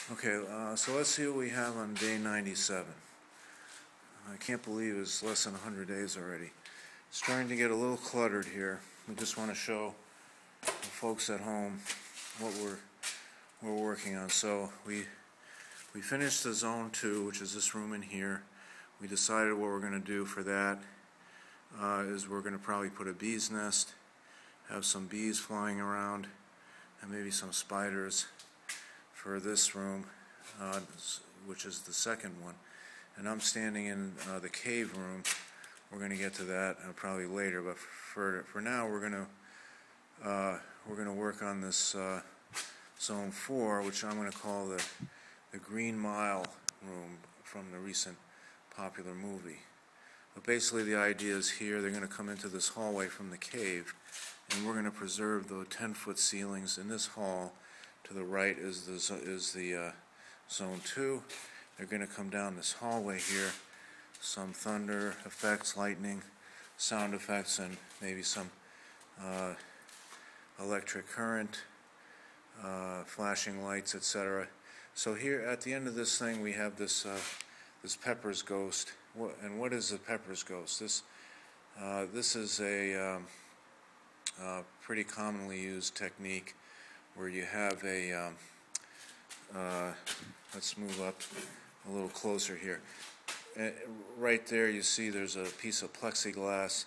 Okay, so let's see what we have on day 97. I can't believe it's less than 100 days already. It's starting to get a little cluttered here. We just want to show the folks at home what we're working on. So we finished the zone 2, which is this room in here. We decided what we're going to do for that is we're going to probably put a bee's nest, have some bees flying around, and maybe some spiders for this room, which is the second one. And I'm standing in the cave room. We're going to get to that probably later, but for now we're going to work on this zone 4, which I'm going to call the Green Mile room from the recent popular movie. But basically the idea is here they're going to come into this hallway from the cave, and we're going to preserve the 10-foot ceilings in this hall. To the right is the zone 2. They're going to come down this hallway here. Some thunder effects, lightning, sound effects, and maybe some electric current, flashing lights, etc. So here at the end of this thing we have this Pepper's Ghost. And what is the Pepper's Ghost? This is a pretty commonly used technique where you have a let's move up a little closer here. Right there you see there's a piece of plexiglass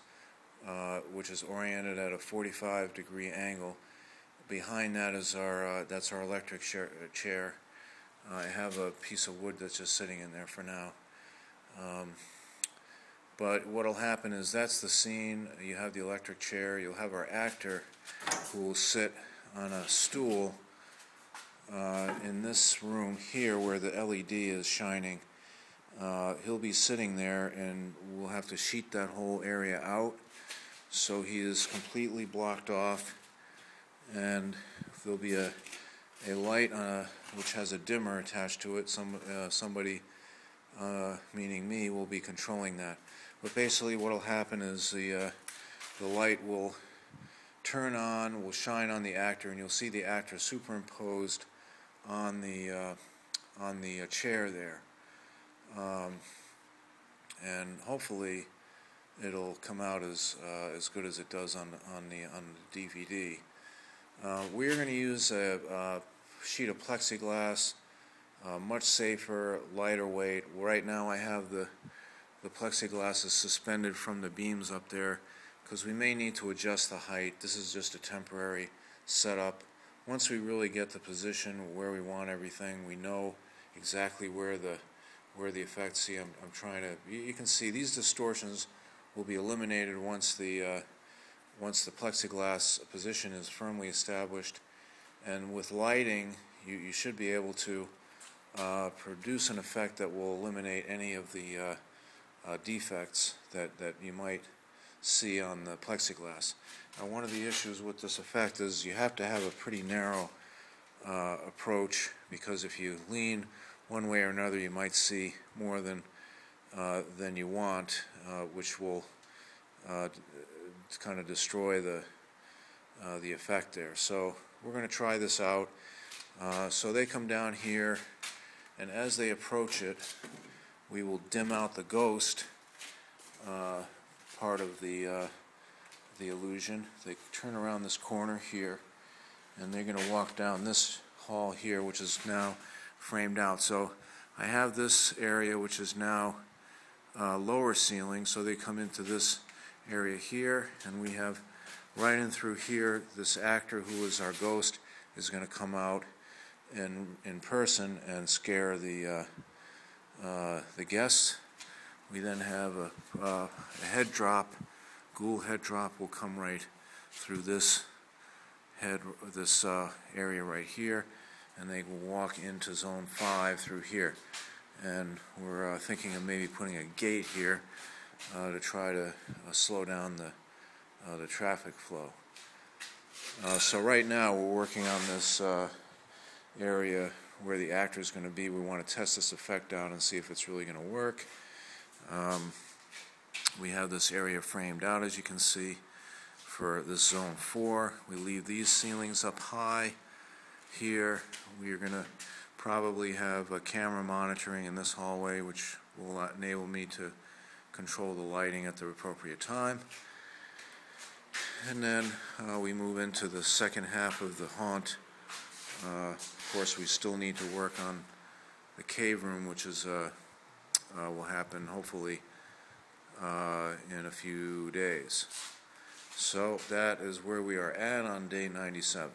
which is oriented at a 45-degree angle. Behind that is that's our electric chair. I have a piece of wood that's just sitting in there for now. But what will happen is that's the scene. You have the electric chair. You'll have our actor who will sit on a stool in this room here where the LED is shining. He'll be sitting there, and we'll have to sheet that whole area out so he is completely blocked off, and there'll be a light which has a dimmer attached to it. Somebody, meaning me, will be controlling that. But basically what will happen is the light will turn on, will shine on the actor, and you'll see the actor superimposed on the chair there. And hopefully it'll come out as good as it does on the DVD. We're going to use a sheet of plexiglass, much safer, lighter weight. Right now I have the plexiglass is suspended from the beams up there because we may need to adjust the height. This is just a temporary setup. Once we really get the position where we want everything, we know exactly where the effects. See, I'm trying to. You can see these distortions will be eliminated once the plexiglass position is firmly established. And with lighting, you should be able to produce an effect that will eliminate any of the defects that you might see on the plexiglass. Now, one of the issues with this effect is you have to have a pretty narrow approach, because if you lean one way or another, you might see more than you want, which will kind of destroy the effect there. So we're going to try this out. So they come down here, and as they approach it, we will dim out the ghost part of the illusion. They turn around this corner here, and they're going to walk down this hall here, which is now framed out. So I have this area which is now lower ceiling, so they come into this area here, and we have right in through here this actor who is our ghost is going to come out in person and scare the guests. We then have a head drop. Ghoul head drop will come right through this area right here, and they will walk into zone 5 through here. And we're thinking of maybe putting a gate here to try to slow down the traffic flow. So right now we're working on this area where the actor is going to be. We want to test this effect out and see if it's really going to work. We have this area framed out, as you can see, for this zone 4. We leave these ceilings up high. Here we are going to probably have a camera monitoring in this hallway, which will enable me to control the lighting at the appropriate time. And then we move into the second half of the haunt. Of course, we still need to work on the cave room, which is will happen hopefully in a few days. So that is where we are at on day 97.